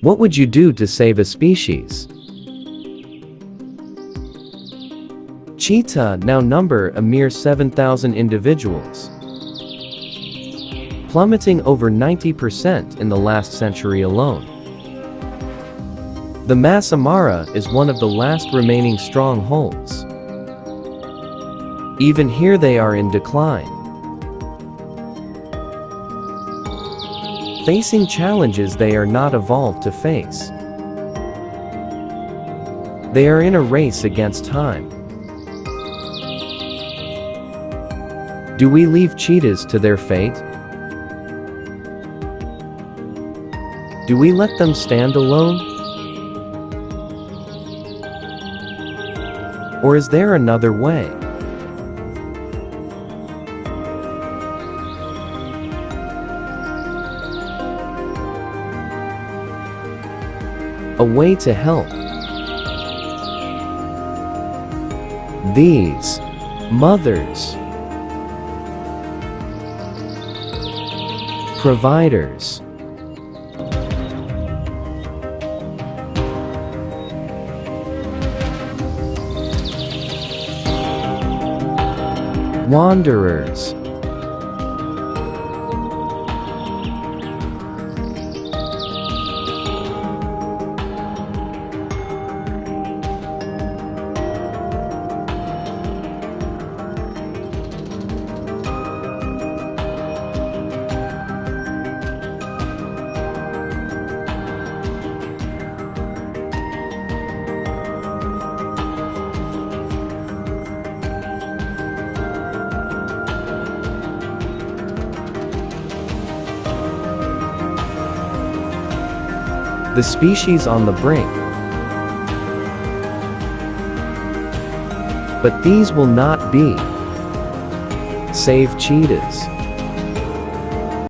What would you do to save a species? Cheetah now number a mere 7,000 individuals, plummeting over 90% in the last century alone. The Masai Mara is one of the last remaining strongholds. Even here they are in decline, facing challenges they are not evolved to face. They are in a race against time. Do we leave cheetahs to their fate? Do we let them stand alone? Or is there another way? A way to help these mothers, providers, wanderers, the species on the brink. But these will not be. Save cheetahs.